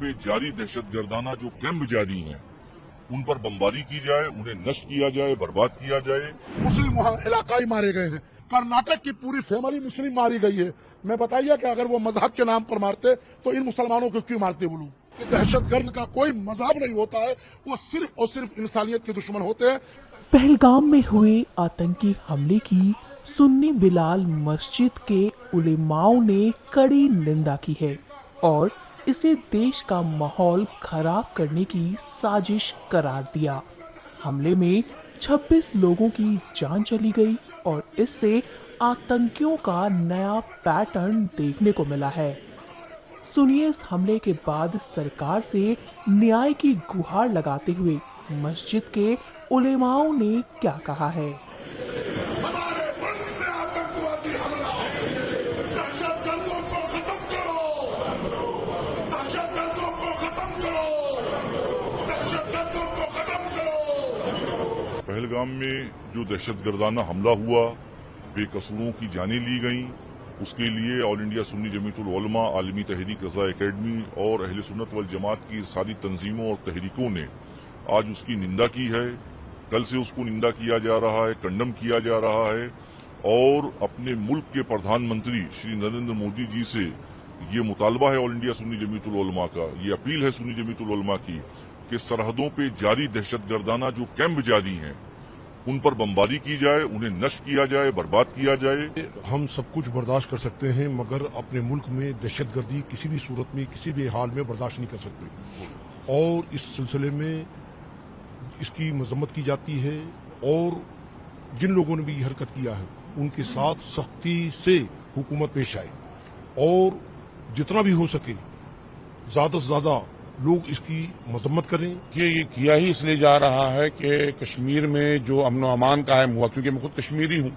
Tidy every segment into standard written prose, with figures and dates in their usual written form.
पे जारी दहशतगर्दाना जो कैंप जारी हैं उन पर बमबारी की जाए, उन्हें नष्ट किया जाए, बर्बाद किया जाए। मुस्लिम वहाँ इलाकाई मारे गए हैं, कर्नाटक की पूरी फैमिली मुस्लिम मारी गई है। मैं बताइए कि अगर वो मजहब के नाम पर मारते तो इन मुसलमानों को क्यों मारते बोलूं? कि दहशतगर्द का कोई मजहब नहीं होता है, वो सिर्फ और सिर्फ इंसानियत के दुश्मन होते हैं। पहलगाम में हुए आतंकी हमले की सुन्नी बिलाल मस्जिद के उलेमाओं ने कड़ी निंदा की है और इसे देश का माहौल खराब करने की साजिश करार दिया। हमले में 26 लोगों की जान चली गई और इससे आतंकियों का नया पैटर्न देखने को मिला है। सुनिए इस हमले के बाद सरकार से न्याय की गुहार लगाते हुए मस्जिद के उलेमाओं ने क्या कहा है। हमारे मुल्क में आतंकवादी हमला, दहशतगर्दों को खत्म करो, दहशतगर्दों को खत्म करो, दहशतगर्दों को खत्म करो। पहलगाम में जो दहशतगर्दाना हमला हुआ, बेकसूरों की जानें ली गईं, उसके लिए ऑल इंडिया सुन्नी जमीयतुल उलमा, आलमी तहरीक रज़ा एकेडमी और अहले सुन्नत वल जमात की सारी तंजीमों और तहरीकों ने आज उसकी निंदा की है। कल से उसको निंदा किया जा रहा है, कंडम किया जा रहा है और अपने मुल्क के प्रधानमंत्री श्री नरेंद्र मोदी जी से ये मुतालबा है ऑल इंडिया सुन्नी जमीयतुल उलमा का, ये अपील है सुन्नी जमीयतुल उलमा की कि सरहदों पे जारी दहशतगर्दाना जो कैंप जारी हैं उन पर बमबारी की जाए, उन्हें नष्ट किया जाए, बर्बाद किया जाए। हम सब कुछ बर्दाश्त कर सकते हैं मगर अपने मुल्क में दहशतगर्दी किसी भी सूरत में किसी भी हाल में बर्दाश्त नहीं कर सकते और इस सिलसिले में इसकी मजम्मत की जाती है और जिन लोगों ने भी ये हरकत किया है उनके साथ सख्ती से हुकूमत पेश आए और जितना भी हो सके ज्यादा से ज्यादा लोग इसकी मजम्मत करें। ये किया ही इसलिए जा रहा है कि कश्मीर में जो अमन व अमान कायम हुआ, क्योंकि मैं खुद कश्मीरी हूँ,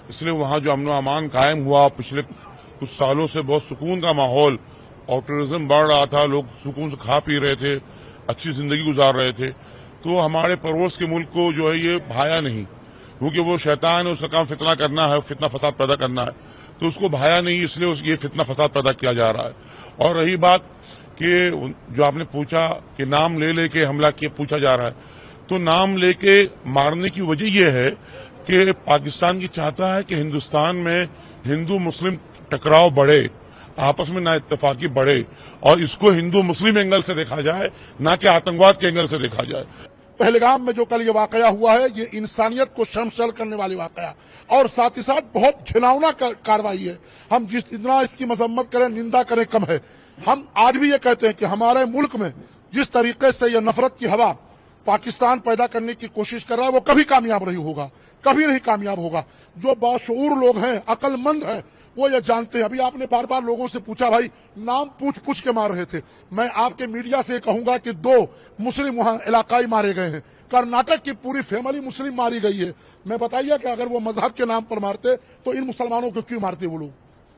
इसलिए वहाँ जो अमन व अमान कायम हुआ पिछले कुछ सालों से बहुत सुकून का माहौल और टूरिज्म बढ़ रहा था, लोग सुकून से खा पी रहे थे, अच्छी जिंदगी गुजार रहे थे। तो हमारे पड़ोस के मुल्क को जो है ये भाया नहीं, क्योंकि वो शैतान है, उसका काम फितना करना है, फितना फसाद पैदा करना है, तो उसको भाया नहीं, इसलिए ये फितना फसाद पैदा किया जा रहा है। और रही बात कि जो आपने पूछा कि नाम ले लेके हमला किया पूछा जा रहा है, तो नाम लेके मारने की वजह यह है कि पाकिस्तान की चाहता है कि हिंदुस्तान में हिंदू मुस्लिम टकराव बढ़े, आपस में ना इत्तेफाकी बढ़े और इसको हिंदू मुस्लिम एंगल से देखा जाए, ना कि आतंकवाद के एंगल से देखा जाए। पहलगाम में जो कल ये वाकया हुआ है ये इंसानियत को शर्मसार करने वाली वाकया और साथ ही साथ बहुत घिनौना कार्रवाई है। हम जितना इसकी मजम्मत करें, निंदा करें कम है। हम आज भी ये कहते हैं कि हमारे मुल्क में जिस तरीके से ये नफरत की हवा पाकिस्तान पैदा करने की कोशिश कर रहा है वो कभी कामयाब नहीं होगा, कभी नहीं कामयाब होगा। जो बाशऊर लोग हैं, अक्लमंद हैं, वो ये जानते हैं। अभी आपने बार बार लोगों से पूछा, भाई नाम पूछ पूछ के मार रहे थे। मैं आपके मीडिया से कहूंगा कि 2 मुस्लिम वहां इलाकाई मारे गए हैं, कर्नाटक की पूरी फैमिली मुस्लिम मारी गई है। मैं बताइए कि अगर वो मजहब के नाम पर मारते तो इन मुसलमानों को क्यों मारते वो लोग?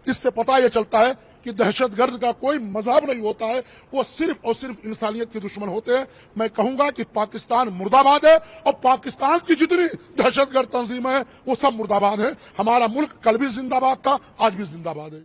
इससे पता ये चलता है कि दहशतगर्द का कोई मजहब नहीं होता है, वो सिर्फ और सिर्फ इंसानियत के दुश्मन होते हैं। मैं कहूंगा कि पाकिस्तान मुर्दाबाद है और पाकिस्तान की जितनी दहशतगर्द तंजीमें हैं वो सब मुर्दाबाद है। हमारा मुल्क कल भी जिंदाबाद था, आज भी जिंदाबाद है।